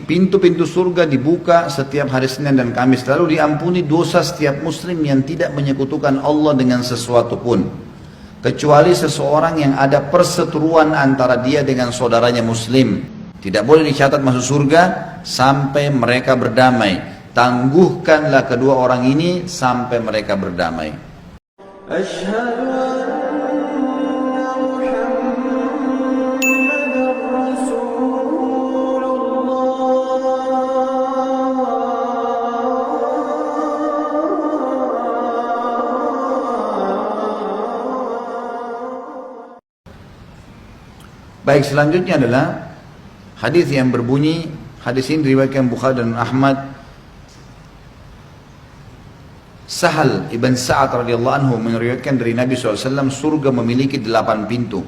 pintu-pintu surga dibuka setiap hari Senin dan Kamis, lalu diampuni dosa setiap muslim yang tidak menyekutukan Allah dengan sesuatu pun, kecuali seseorang yang ada perseteruan antara dia dengan saudaranya muslim. Tidak boleh dicatat masuk surga sampai mereka berdamai. Tangguhkanlah kedua orang ini sampai mereka berdamai. Asyhadu anna Muhammadar Rasulullah. Baik, selanjutnya adalah hadis yang berbunyi, hadis ini diriwayatkan Bukhari dan Ahmad. Sahal ibn Sa'ad radhiyallahu anhu meriwayatkan dari Nabi SAW, surga memiliki 8 pintu.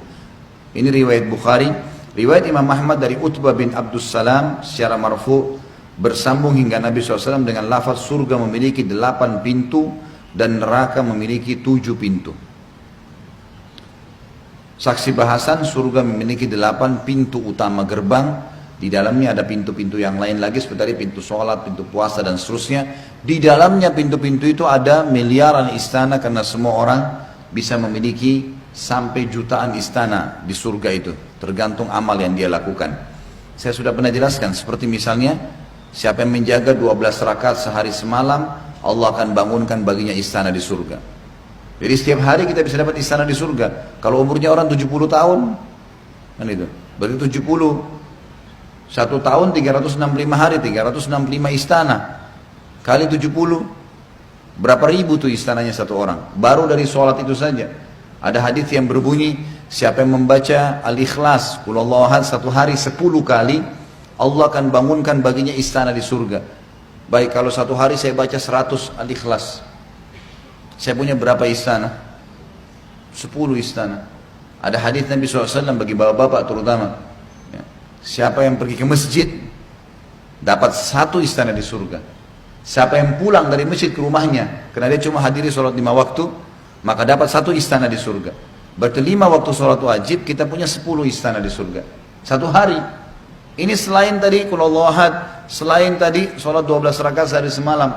Ini riwayat Bukhari. Riwayat Imam Ahmad dari Utbah bin Abdus Salam secara marfu bersambung hingga Nabi SAW dengan lafaz surga memiliki 8 pintu dan neraka memiliki 7 pintu. Saksi bahasan, surga memiliki 8 pintu utama gerbang. Di dalamnya ada pintu-pintu yang lain lagi seperti tadi, pintu sholat, pintu puasa dan seterusnya. Di dalamnya pintu-pintu itu ada miliaran istana karena semua orang bisa memiliki sampai jutaan istana di surga itu. Tergantung amal yang dia lakukan. Saya sudah pernah jelaskan seperti misalnya siapa yang menjaga 12 rakaat sehari semalam, Allah akan bangunkan baginya istana di surga. Jadi setiap hari kita bisa dapat istana di surga. Kalau umurnya orang 70 tahun, kan itu. Berarti 70 1 tahun 365 hari, 365 istana kali 70, berapa ribu tuh istananya satu orang, baru dari sholat itu saja. Ada hadis yang berbunyi, siapa yang membaca Al-Ikhlas, Qul Huwallahu Ahad, satu hari 10 kali, Allah akan bangunkan baginya istana di surga. Baik, kalau satu hari saya baca 100 Al-Ikhlas, saya punya berapa istana? 10 istana. Ada hadis Nabi SAW bagi bapak-bapak terutama, siapa yang pergi ke masjid dapat 1 istana di surga. Siapa yang pulang dari masjid ke rumahnya karena dia cuma hadiri sholat 5 waktu, maka dapat 1 istana di surga. Berarti 5 waktu sholat wajib kita punya 10 istana di surga satu hari. Ini selain tadi Qul Huwallahu Ahad, selain tadi sholat 12 rakaat sehari semalam.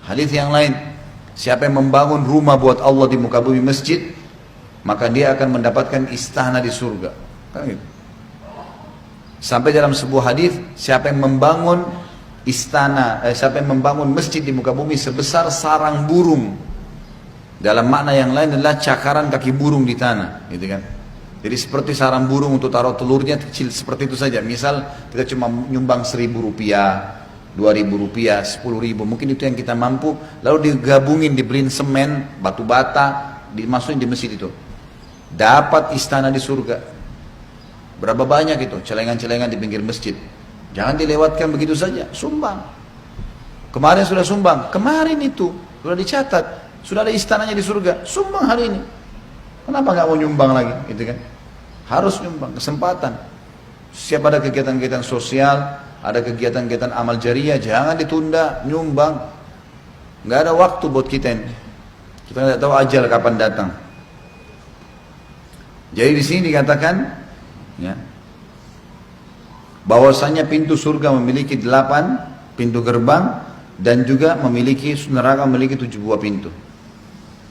Hadis yang lain, siapa yang membangun rumah buat Allah di muka bumi masjid, maka dia akan mendapatkan istana di surga. Kan gitu. Sampai dalam sebuah hadis, siapa yang membangun istana, siapa yang membangun masjid di muka bumi sebesar sarang burung, dalam makna yang lain adalah cakaran kaki burung di tanah, gitu kan? Jadi seperti sarang burung untuk taruh telurnya kecil seperti itu saja. Misal kita cuma nyumbang 1.000 rupiah, 2.000 rupiah, 10.000, mungkin itu yang kita mampu. Lalu digabungin, dibeliin semen, batu bata, dimasukin di masjid itu, dapat istana di surga. Berapa banyak itu celengan-celengan di pinggir masjid. Jangan dilewatkan begitu saja, sumbang. Kemarin sudah sumbang, kemarin itu sudah dicatat, sudah ada istananya di surga, sumbang hari ini. Kenapa nggak mau nyumbang lagi, gitu kan? Harus nyumbang, kesempatan. Siapa ada kegiatan-kegiatan sosial, ada kegiatan-kegiatan amal jariah, jangan ditunda, nyumbang. Nggak ada waktu buat kita ini. Kita nggak tahu ajal kapan datang. Jadi di sini dikatakan, ya, bahwasanya pintu surga memiliki 8 pintu gerbang dan juga memiliki neraka memiliki 7 buah pintu.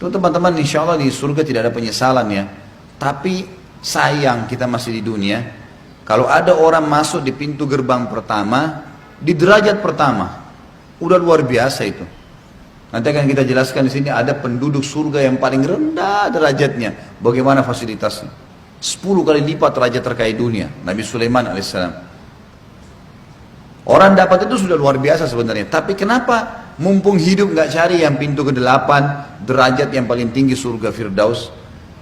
Tuh teman-teman, insya Allah di surga tidak ada penyesalan ya. Tapi sayang kita masih di dunia. Kalau ada orang masuk di pintu gerbang pertama, di derajat pertama, udah luar biasa itu. Nanti akan kita jelaskan di sini ada penduduk surga yang paling rendah derajatnya. Bagaimana fasilitasnya? 10 kali lipat derajat terkait dunia. Nabi Sulaiman alaihissalam. Orang dapat itu sudah luar biasa sebenarnya. Tapi kenapa mumpung hidup nggak cari yang pintu ke-8 derajat yang paling tinggi surga Firdaus?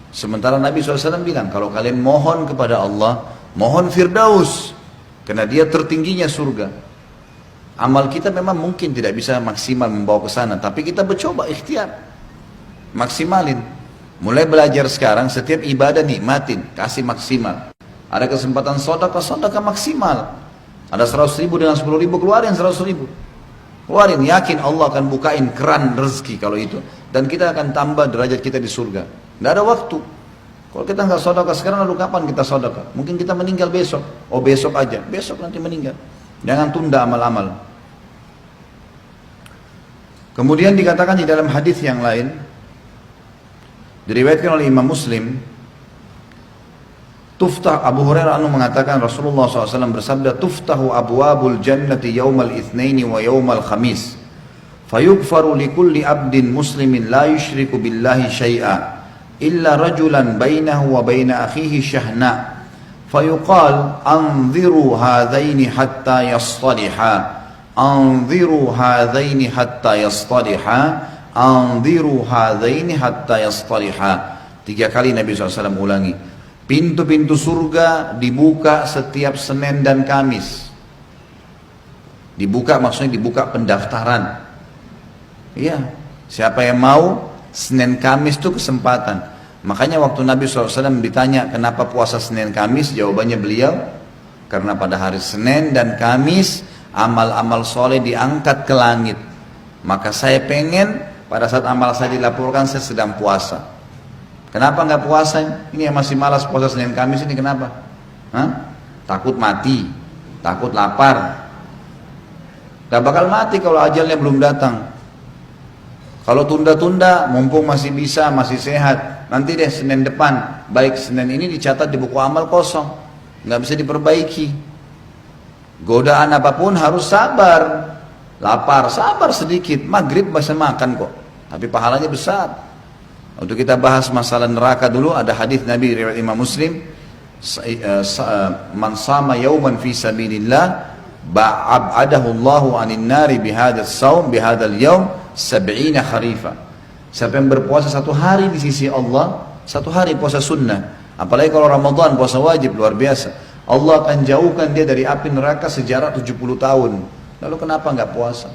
Sementara Nabi SAW bilang kalau kalian mohon kepada Allah, mohon Firdaus, karena dia tertingginya surga. Amal kita memang mungkin tidak bisa maksimal membawa ke sana, tapi kita bercoba ikhtiar maksimalin. Mulai belajar sekarang, setiap ibadah nikmatin, kasih maksimal. Ada kesempatan sedekah maksimal. Ada 100.000 dengan 10.000, keluarin 100.000. Keluarin, yakin Allah akan bukain keran rezeki kalau itu. Dan kita akan tambah derajat kita di surga. Nggak ada waktu. Kalau kita nggak sedekah sekarang, lalu kapan kita sedekah? Mungkin kita meninggal besok. Oh besok aja, besok nanti meninggal. Jangan tunda amal-amal. Kemudian dikatakan di dalam hadis yang lain, diriwayatkan oleh Imam Muslim, tuftah, Abu Hurairah mengatakan Rasulullah SAW bersabda, tuftahu abwabul jannati yawmal itsnaini wa yawmal khamis, fayughfaru likulli abdin muslimin la yushriku billahi syai'a illa rajulan bainahu wa baina akhihi syahna, fayuqal anziru hadzaini hatta yastaliha, anziru hadzaini hatta yastaliha, anziru hadzaini hatta yastaliha. 3 kali Nabi SAW ulangi. Pintu-pintu surga dibuka setiap Senin dan Kamis. Dibuka maksudnya dibuka pendaftaran. Iya, siapa yang mau, Senin Kamis itu kesempatan. Makanya waktu Nabi SAW ditanya kenapa puasa Senin Kamis, jawabannya beliau, karena pada hari Senin dan Kamis amal-amal soleh diangkat ke langit. Maka saya pengen pada saat amal saya dilaporkan saya sedang puasa. Kenapa nggak puasa? Ini yang masih malas puasa Senin Kamis ini kenapa? Hah? Takut mati, takut lapar. Gak bakal mati kalau ajalnya belum datang. Kalau tunda-tunda, mumpung masih bisa, masih sehat, nanti deh Senin depan, baik Senin ini dicatat di buku amal kosong, nggak bisa diperbaiki. Godaan apapun harus sabar. Lapar, sabar sedikit, maghrib bisa makan kok, tapi pahalanya besar. Untuk kita bahas masalah neraka dulu, ada hadis Nabi riwayat Imam Muslim, man sama yauman fi sabilillah ba'adahu Allahu 'anil nari bihadzal shaum bihadzal yaum 70 kharifa. Siapa yang berpuasa 1 hari di sisi Allah, 1 hari puasa sunnah, apalagi kalau Ramadan puasa wajib, luar biasa. Allah akan jauhkan dia dari api neraka sejarah 70 tahun. Lalu kenapa nggak puasa?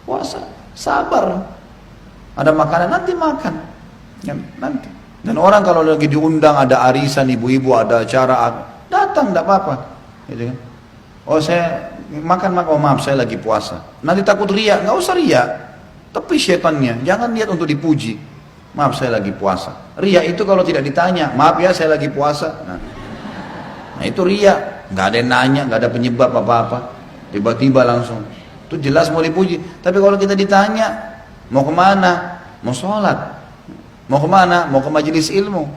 Puasa, sabar. Ada makanan nanti makan. Ya, nanti. Dan orang kalau lagi diundang ada arisan ibu-ibu, ada acara, datang tidak apa-apa. Gitu kan? Oh saya makan, oh maaf saya lagi puasa. Nanti takut riak, nggak usah riak. Tapi setannya, jangan lihat untuk dipuji. Maaf saya lagi puasa. Riak itu kalau tidak ditanya, maaf ya saya lagi puasa. Nah itu riak, nggak ada yang nanya, nggak ada penyebab apa-apa. Tiba-tiba langsung. Itu jelas mau dipuji. Tapi kalau kita ditanya, mau kemana? Mau sholat. Mau kemana? Mau ke majelis ilmu.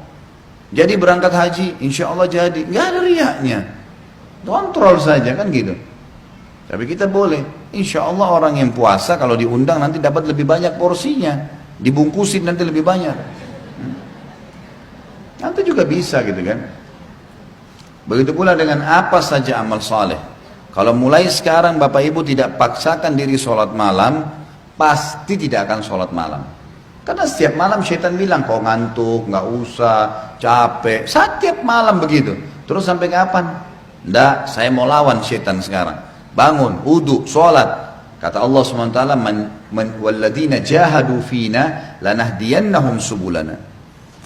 Jadi berangkat haji, insya Allah jadi. Nggak ada riaknya. Kontrol saja kan gitu. Tapi kita boleh. Insya Allah orang yang puasa kalau diundang nanti dapat lebih banyak porsinya. Dibungkusin nanti lebih banyak. Nanti juga bisa gitu kan. Begitu pula dengan apa saja amal soleh. Kalau mulai sekarang Bapak Ibu tidak paksakan diri sholat malam, pasti tidak akan sholat malam. Karena setiap malam syaitan bilang, kau ngantuk, nggak usah, capek. Setiap malam begitu. Terus sampai kapan? Nggak, saya mau lawan syaitan sekarang. Bangun, wudu, sholat. Kata Allah SWT, walladzina jahadu fina lanahdiyannahum subulana.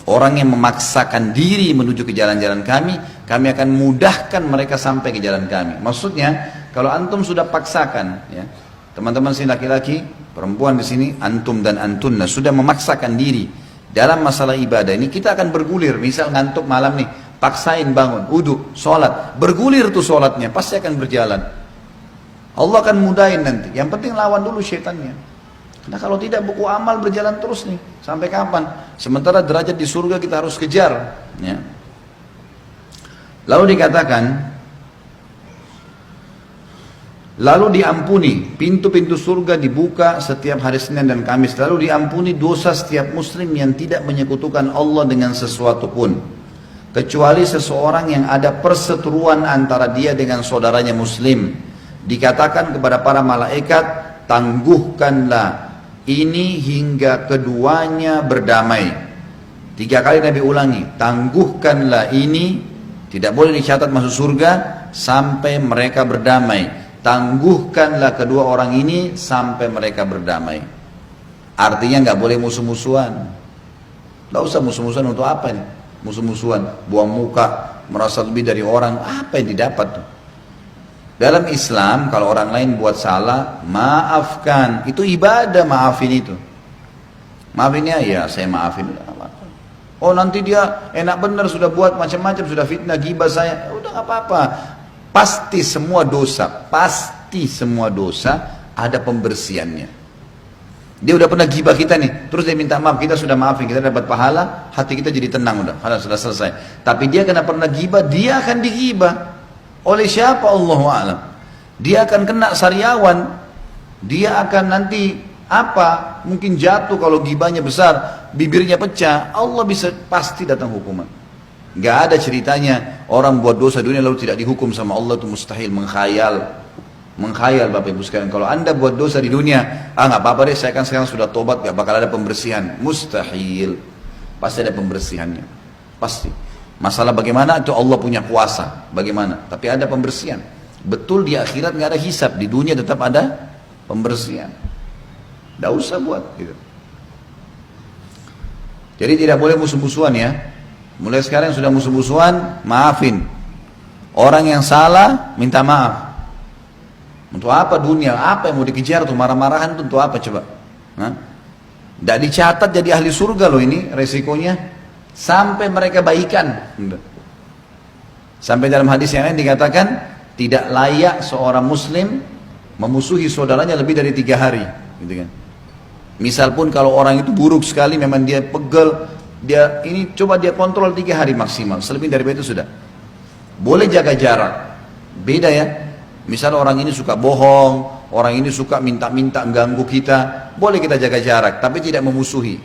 Orang yang memaksakan diri menuju ke jalan-jalan kami akan mudahkan mereka sampai ke jalan kami. Maksudnya, kalau antum sudah paksakan, ya, teman-teman sini laki-laki, perempuan di sini, antum dan antunna sudah memaksakan diri dalam masalah ibadah ini, kita akan bergulir. Misal ngantuk malam nih, paksain bangun, wudu, sholat, bergulir tuh sholatnya, pasti akan berjalan. Allah akan mudahin nanti. Yang penting lawan dulu syaitannya. Nah kalau tidak buku amal berjalan terus nih, sampai kapan? Sementara derajat di surga kita harus kejar. Ya. Lalu dikatakan, lalu diampuni, pintu-pintu surga dibuka setiap hari Senin dan Kamis. Lalu diampuni dosa setiap muslim yang tidak menyekutukan Allah dengan sesuatu pun, kecuali seseorang yang ada perseteruan antara dia dengan saudaranya muslim. Dikatakan kepada para malaikat, tangguhkanlah ini hingga keduanya berdamai. 3 kali Nabi ulangi, tangguhkanlah ini, tidak boleh dicatat masuk surga sampai mereka berdamai. Tangguhkanlah kedua orang ini sampai mereka berdamai. Artinya nggak boleh musuh-musuhan. Nggak usah musuh-musuhan untuk apa nih? Musuh-musuhan, buang muka, merasa lebih dari orang, apa yang didapat tuh? Dalam Islam kalau orang lain buat salah, maafkan. Itu ibadah, maafin itu. Maafinnya ya saya maafin. Oh nanti dia enak benar sudah buat macam-macam, sudah fitnah, gibah saya. Udah nggak apa-apa. pasti semua dosa ada pembersihannya. Dia udah pernah gibah kita nih, terus dia minta maaf, kita sudah maafin, kita dapat pahala, hati kita jadi tenang, udah selesai. Tapi dia kena pernah gibah, dia akan digibah oleh siapa? Allahu a'lam. Dia akan kena sariawan, dia akan nanti apa? Mungkin jatuh kalau gibahnya besar, bibirnya pecah, Allah bisa pasti datang hukuman. Gak ada ceritanya orang buat dosa dunia lalu tidak dihukum sama Allah, itu mustahil, menghayal Bapak Ibu sekalian. Kalau anda buat dosa di dunia, nggak apa-apa deh, saya kan sekarang sudah tobat, gak bakal ada pembersihan. Mustahil, pasti ada pembersihannya, pasti. Masalah bagaimana itu Allah punya kuasa, bagaimana? Tapi ada pembersihan. Betul di akhirat nggak ada hisab, di dunia tetap ada pembersihan. Nggak usah buat gitu. Jadi tidak boleh musuh-musuhan ya. Mulai sekarang sudah musuh-musuhan, maafin. Orang yang salah, minta maaf. Untuk apa dunia? Apa yang mau dikejar tuh? Marah-marahan tuh untuk apa coba? Tidak dicatat jadi ahli surga loh ini resikonya. Sampai mereka baikan. Sampai dalam hadis yang lain dikatakan, tidak layak seorang muslim memusuhi saudaranya lebih dari 3 hari. Gitu kan? Misal pun kalau orang itu buruk sekali, memang dia pegel, dia ini coba dia kontrol 3 hari maksimal, selebih dari itu sudah. Boleh jaga jarak, beda ya. Misal orang ini suka bohong, orang ini suka minta-minta ganggu kita, boleh kita jaga jarak, tapi tidak memusuhi.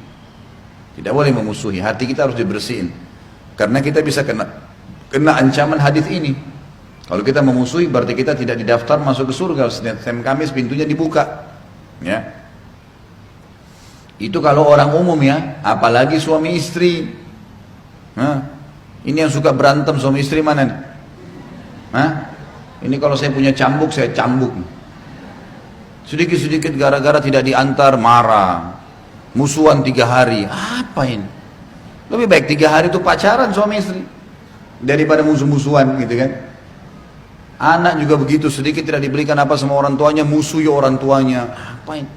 Tidak boleh memusuhi, hati kita harus dibersihin. Karena kita bisa kena ancaman hadis ini. Kalau kita memusuhi berarti kita tidak didaftar masuk ke surga. Setiap Kamis pintunya dibuka. Ya. Itu kalau orang umum ya, apalagi suami istri. Ini yang suka berantem suami istri mana nih? Ini kalau saya punya cambuk, saya cambuk. Sedikit-sedikit gara-gara tidak diantar, marah. Musuhan 3 hari. Apa ini? Lebih baik 3 hari itu pacaran suami istri daripada musuh-musuhan gitu kan. Anak juga begitu, sedikit tidak diberikan apa sama orang tuanya, musuhi orang tuanya. Apa ini?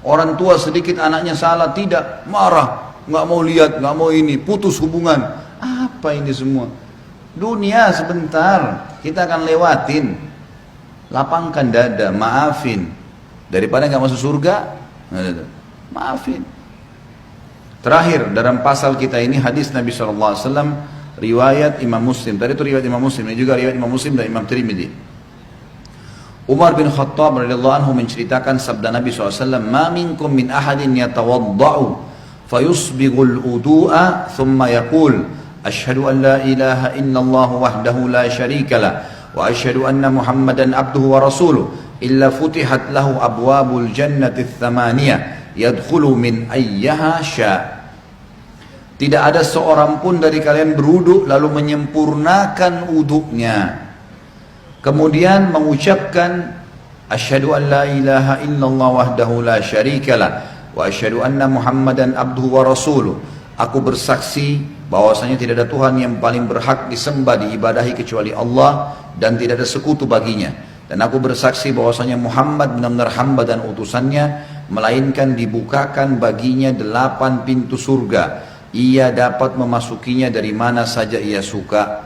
Orang tua sedikit anaknya salah, tidak, marah, nggak mau lihat, nggak mau ini, putus hubungan. Apa ini semua? Dunia sebentar, kita akan lewatin. Lapangkan dada, maafin. Daripada nggak masuk surga, maafin. Terakhir dalam pasal kita ini hadis Nabi SAW, riwayat Imam Muslim. Tadi itu riwayat Imam Muslim, ini juga riwayat Imam Muslim dan Imam Tirmidzi. Umar bin Khattab radhiyallahu anhu menceritakan sabda Nabi SAW, "Ma minkum min ahadin yatawadda'u fayusbighul wudu'a thumma yaqul asyhadu an la ilaha illallah wahdahu la syarika lah wa asyhadu anna Muhammadan abduhu wa rasuluh illa futihat lahu abwabul jannati tsamaniyah yadkhulu min ayyaha sya'." Tidak ada seorang pun dari kalian berwudu lalu menyempurnakan wudunya, kemudian mengucapkan asyhadu an la ilaha illallah wahdahu la syarikalah wa asyhadu anna Muhammadan abduhu wa rasuluh. Aku bersaksi bahwasanya tidak ada Tuhan yang paling berhak disembah diibadahi kecuali Allah dan tidak ada sekutu baginya. Dan aku bersaksi bahwasanya Muhammad benar-benar hamba dan utusannya, melainkan dibukakan baginya 8 pintu surga. Ia dapat memasukinya dari mana saja ia suka.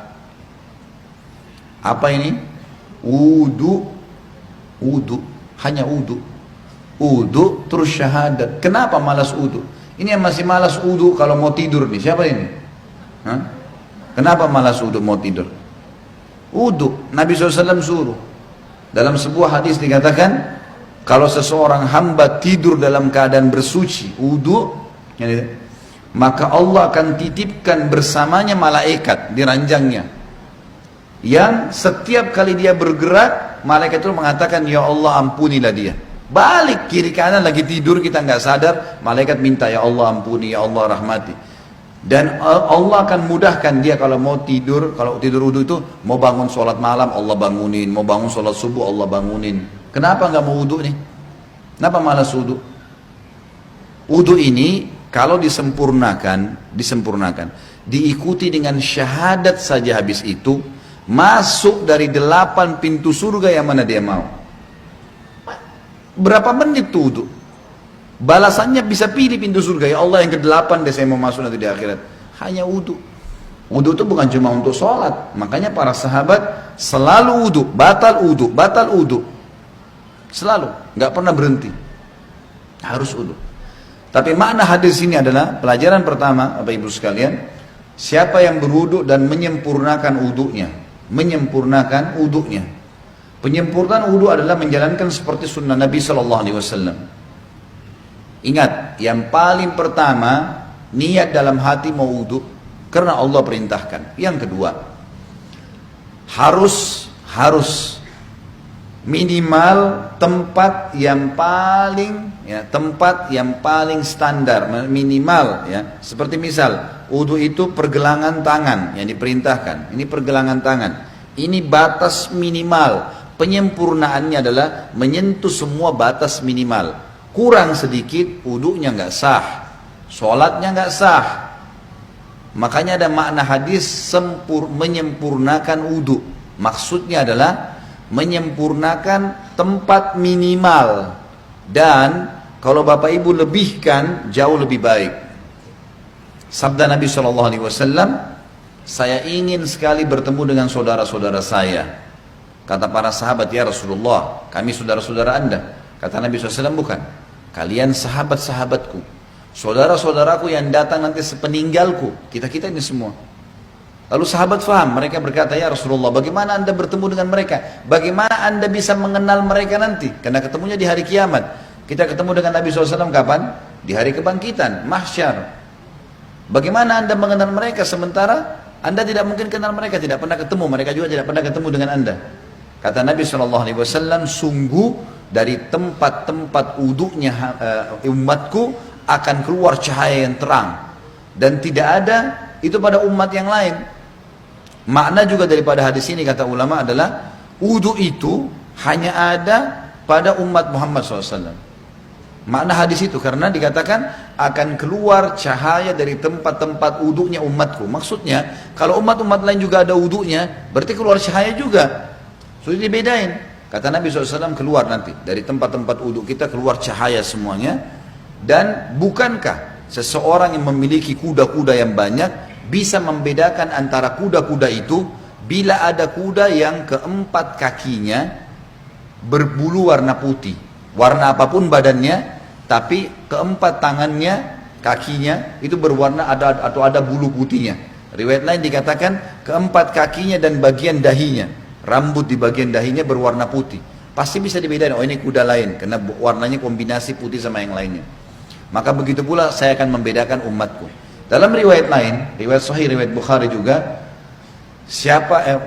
Apa ini? Wudu, hanya wudu, terus syahadat. Kenapa malas wudu? Ini yang masih malas wudu kalau mau tidur nih, siapa ini? Kenapa malas wudu mau tidur? Wudu, Nabi SAW suruh. Dalam sebuah hadis dikatakan, kalau seseorang hamba tidur dalam keadaan bersuci, wudu, maka Allah akan titipkan bersamanya malaikat di ranjangnya, yang setiap kali dia bergerak, malaikat itu mengatakan, ya Allah ampunilah dia. Balik kiri kanan lagi tidur, kita nggak sadar, malaikat minta, ya Allah ampuni, ya Allah rahmati. Dan Allah akan mudahkan dia kalau mau tidur, kalau tidur wudu itu, mau bangun sholat malam, Allah bangunin, mau bangun sholat subuh, Allah bangunin. Kenapa nggak mau wudu nih? Kenapa malas wudu? Wudu ini kalau disempurnakan, diikuti dengan syahadat saja habis itu, masuk dari 8 pintu surga yang mana dia mau. Berapa menit tuh wudu? Balasannya bisa pilih pintu surga. Ya Allah yang ke-8 deh saya mau masuk nanti di akhirat. Hanya wudu. Wudu itu bukan cuma untuk sholat. Makanya para sahabat selalu wudu, batal wudu. Selalu, nggak pernah berhenti. Harus wudu. Tapi makna hadis ini adalah pelajaran pertama, Bapak Ibu sekalian, siapa yang berwudu dan menyempurnakan wudunya, Penyempurnaan wudu adalah menjalankan seperti sunnah Nabi Sallallahu Alaihi Wasallam. Ingat, yang paling pertama niat dalam hati mau wudu karena Allah perintahkan. Yang kedua, harus minimal tempat yang paling standar, minimal ya. Seperti misal wudu itu pergelangan tangan yang diperintahkan. Ini pergelangan tangan. Ini batas minimal. Penyempurnaannya adalah menyentuh semua batas minimal. Kurang sedikit wudunya nggak sah, sholatnya nggak sah. Makanya ada makna hadis menyempurnakan wudu. Maksudnya adalah menyempurnakan tempat minimal. Dan kalau Bapak Ibu lebihkan jauh lebih baik. Sabda Nabi SAW, saya ingin sekali bertemu dengan saudara-saudara saya. Kata para sahabat, ya Rasulullah, kami saudara-saudara Anda. Kata Nabi SAW, bukan. Kalian sahabat-sahabatku, saudara-saudaraku yang datang nanti sepeninggalku, kita-kita ini semua. Lalu sahabat faham, mereka berkata, ya Rasulullah, bagaimana Anda bertemu dengan mereka? Bagaimana Anda bisa mengenal mereka nanti? Karena ketemunya di hari kiamat. Kita ketemu dengan Nabi SAW kapan? Di hari kebangkitan, mahsyar. Bagaimana Anda mengenal mereka sementara Anda tidak mungkin kenal mereka, tidak pernah ketemu, mereka juga tidak pernah ketemu dengan Anda. Kata Nabi SAW, sungguh dari tempat-tempat wudunya umatku akan keluar cahaya yang terang. Dan tidak ada itu pada umat yang lain. Makna juga daripada hadis ini kata ulama adalah wudu itu hanya ada pada umat Muhammad SAW. Makna hadis itu karena dikatakan akan keluar cahaya dari tempat-tempat wudunya umatku. Maksudnya kalau umat-umat lain juga ada wudunya, berarti keluar cahaya juga. Sudah dibedain. Kata Nabi SAW, keluar nanti dari tempat-tempat wudhu kita keluar cahaya semuanya. Dan bukankah seseorang yang memiliki kuda-kuda yang banyak bisa membedakan antara kuda-kuda itu bila ada kuda yang keempat kakinya berbulu warna putih, warna apapun badannya, tapi keempat tangannya, kakinya itu berwarna ada bulu putihnya. Riwayat lain dikatakan keempat kakinya dan bagian dahinya, rambut di bagian dahinya berwarna putih. Pasti bisa dibedakan, oh ini kuda lain karena warnanya kombinasi putih sama yang lainnya. Maka begitu pula saya akan membedakan umatku. Dalam riwayat lain, riwayat sahih, riwayat Bukhari juga,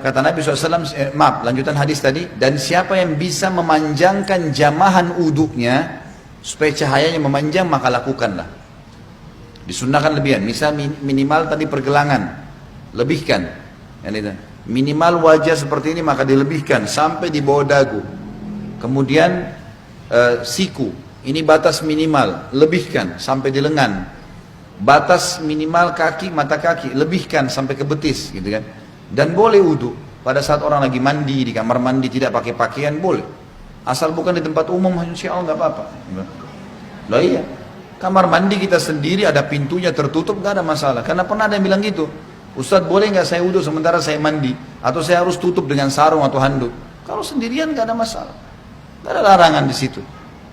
kata Nabi SAW, lanjutan hadis tadi, dan siapa yang bisa memanjangkan jamahan uduknya supaya cahayanya memanjang, maka lakukanlah. Disunnahkan lebihan, misal minimal tadi pergelangan, lebihkan. Minimal wajah seperti ini maka dilebihkan sampai di bawah dagu. Kemudian siku, ini batas minimal, lebihkan sampai di lengan. Batas minimal kaki, mata kaki, lebihkan sampai ke betis, gitu kan. Dan boleh wudu pada saat orang lagi mandi di kamar mandi tidak pakai pakaian boleh, asal bukan di tempat umum, insya Allah nggak apa-apa. Loh iya, kamar mandi kita sendiri ada pintunya tertutup nggak ada masalah. Karena pernah ada yang bilang gitu, Ustadz boleh nggak saya wudu sementara saya mandi, atau saya harus tutup dengan sarung atau handuk? Kalau sendirian nggak ada masalah, nggak ada larangan di situ.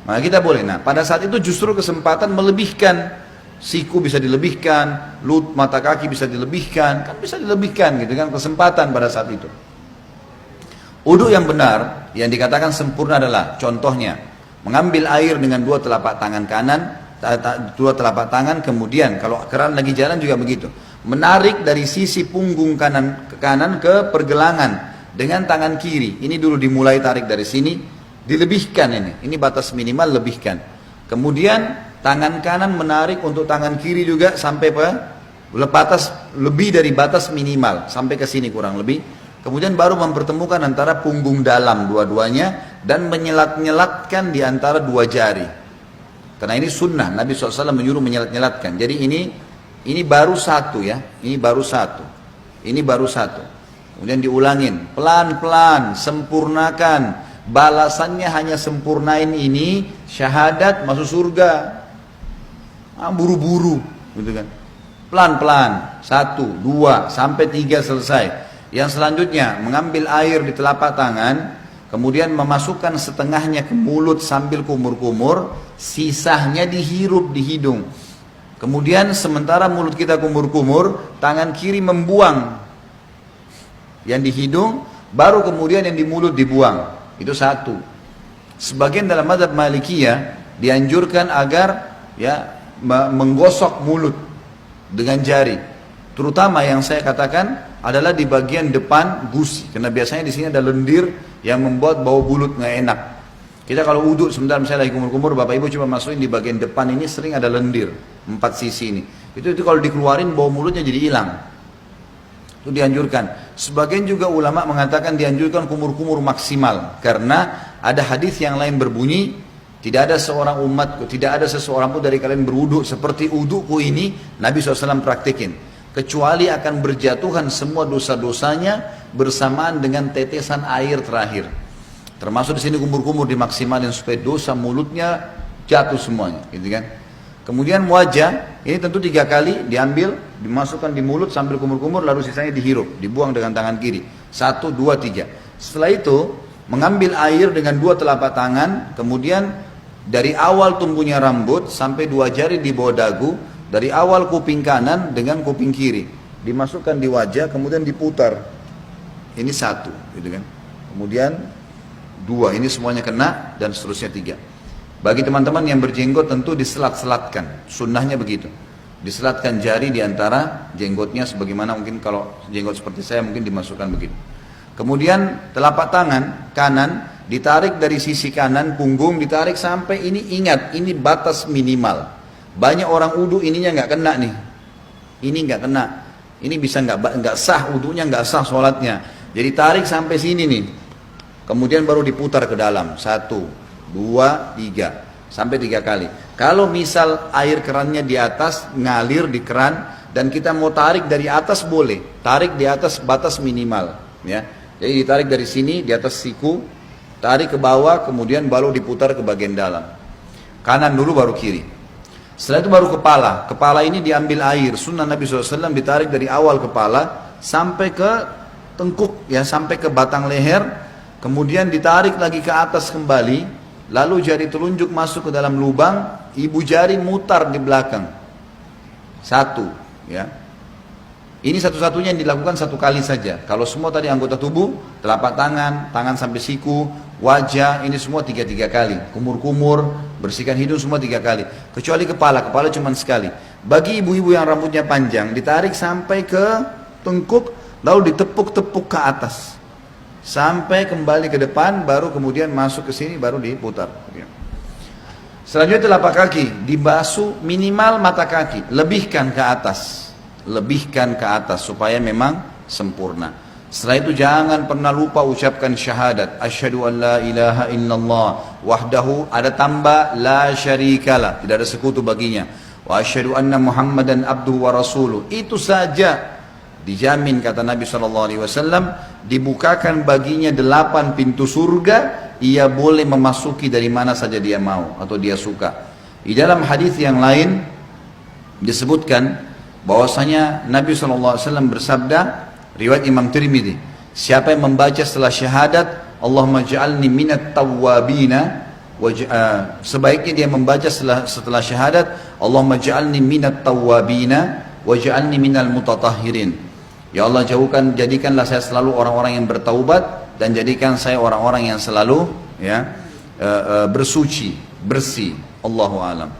Maka kita boleh. Nah pada saat itu justru kesempatan melebihkan. Siku bisa dilebihkan, mata kaki bisa dilebihkan, kan bisa dilebihkan gitu kan, kesempatan pada saat itu. Wudu yang benar, yang dikatakan sempurna adalah, contohnya, mengambil air dengan dua telapak tangan kanan, dua telapak tangan, kemudian kalau keran lagi jalan juga begitu, menarik dari sisi punggung kanan ke pergelangan dengan tangan kiri. Ini dulu dimulai tarik dari sini, dilebihkan ini batas minimal lebihkan. Kemudian tangan kanan menarik untuk tangan kiri juga sampai batas lebih dari batas minimal sampai ke sini kurang lebih. Kemudian baru mempertemukan antara punggung dalam dua-duanya dan menyelat-nyelatkan di antara dua jari. Karena ini sunnah, Nabi SAW menyuruh menyelat-nyelatkan. Jadi ini baru satu ya, ini baru satu, ini baru satu. Kemudian diulangin pelan-pelan, sempurnakan. Balasannya hanya sempurnain ini, syahadat masuk surga. Buru-buru gitu kan. pelan-pelan, 1, 2, sampai 3 selesai. Yang selanjutnya mengambil air di telapak tangan, kemudian memasukkan setengahnya ke mulut sambil kumur-kumur, sisanya dihirup di hidung. Kemudian sementara mulut kita kumur-kumur, tangan kiri membuang yang di hidung, baru kemudian yang di mulut dibuang. Itu 1. Sebagian dalam mazhab Malikiyah dianjurkan agar ya menggosok mulut dengan jari. Terutama yang saya katakan adalah di bagian depan gusi, karena biasanya di sini ada lendir yang membuat bau mulut nggak enak. Kita kalau uduk sebentar misalnya lagi kumur-kumur, bapak ibu coba masukin di bagian depan ini sering ada lendir 4 sisi ini. Itu kalau dikeluarin bau mulutnya jadi hilang. Itu dianjurkan. Sebagian juga ulama mengatakan dianjurkan kumur-kumur maksimal, karena ada hadis yang lain berbunyi, tidak ada seorang umatku, tidak ada seseorang pun dari kalian berwuduk seperti wudukku ini, Nabi SAW praktikin, kecuali akan berjatuhan semua dosa-dosanya bersamaan dengan tetesan air terakhir. Termasuk di sini kumur-kumur dimaksimalin supaya dosa mulutnya jatuh semuanya, gitu kan? Kemudian wajah, ini tentu 3 kali diambil, dimasukkan di mulut sambil kumur-kumur, lalu sisanya dihirup, dibuang dengan tangan kiri. 1, 2, 3. Setelah itu mengambil air dengan 2 telapak tangan, kemudian dari awal tumbuhnya rambut sampai 2 jari di bawah dagu, dari awal kuping kanan dengan kuping kiri, dimasukkan di wajah, kemudian diputar. Ini 1, gitu kan? Kemudian 2, ini semuanya kena, dan seterusnya 3. Bagi teman-teman yang berjenggot tentu diselat-selatkan, sunnahnya begitu. Diselatkan jari di antara jenggotnya, sebagaimana mungkin kalau jenggot seperti saya mungkin dimasukkan begitu. Kemudian telapak tangan kanan ditarik dari sisi kanan punggung, ditarik sampai ini, ingat ini batas minimal. Banyak orang wudu ininya nggak kena nih, ini nggak kena, ini bisa nggak sah wudunya, nggak sah sholatnya. Jadi tarik sampai sini nih, kemudian baru diputar ke dalam. 1, 2, 3, sampai 3 kali. Kalau misal air kerannya di atas, ngalir di keran, dan kita mau tarik dari atas boleh, tarik di atas batas minimal, ya. Jadi ditarik dari sini, di atas siku, tarik ke bawah, kemudian baru diputar ke bagian dalam. Kanan dulu baru kiri. Setelah itu baru kepala. Kepala ini diambil air, sunnah Nabi SAW ditarik dari awal kepala sampai ke tengkuk, ya, sampai ke batang leher, kemudian ditarik lagi ke atas kembali. Lalu jari telunjuk masuk ke dalam lubang, ibu jari mutar di belakang. 1, ya. Ini satu-satunya yang dilakukan 1 kali saja. Kalau semua tadi anggota tubuh, telapak tangan, tangan sampai siku, wajah, ini semua 3 kali. Kumur-kumur, bersihkan hidung semua 3 kali. Kecuali kepala cuma sekali. Bagi ibu-ibu yang rambutnya panjang, ditarik sampai ke tengkuk, lalu ditepuk-tepuk ke atas. Sampai kembali ke depan, baru kemudian masuk ke sini, baru diputar. Selanjutnya telapak kaki dibasuh minimal mata kaki, lebihkan ke atas supaya memang sempurna. Setelah itu jangan pernah lupa ucapkan syahadat, asyhadu an la ilaha illallah wahdahu, ada tambah la syarikalah, tidak ada sekutu baginya, wa asyhadu anna muhammadan abduhu wa rasuluh. Itu saja dijamin, kata Nabi SAW, dibukakan baginya 8 pintu surga, ia boleh memasuki dari mana saja dia mau atau dia suka. Di dalam hadis yang lain disebutkan bahwasanya Nabi SAW bersabda, riwayat Imam Tirmidzi, siapa yang membaca setelah syahadat Allahumma ja'alni minat tawwabina, sebaiknya dia membaca setelah syahadat Allahumma ja'alni minat tawwabina waj'alni minal mutatahhirin. Ya Allah, jadikanlah saya selalu orang-orang yang bertaubat, dan jadikan saya orang-orang yang selalu bersuci, bersih. Allahu a'lam.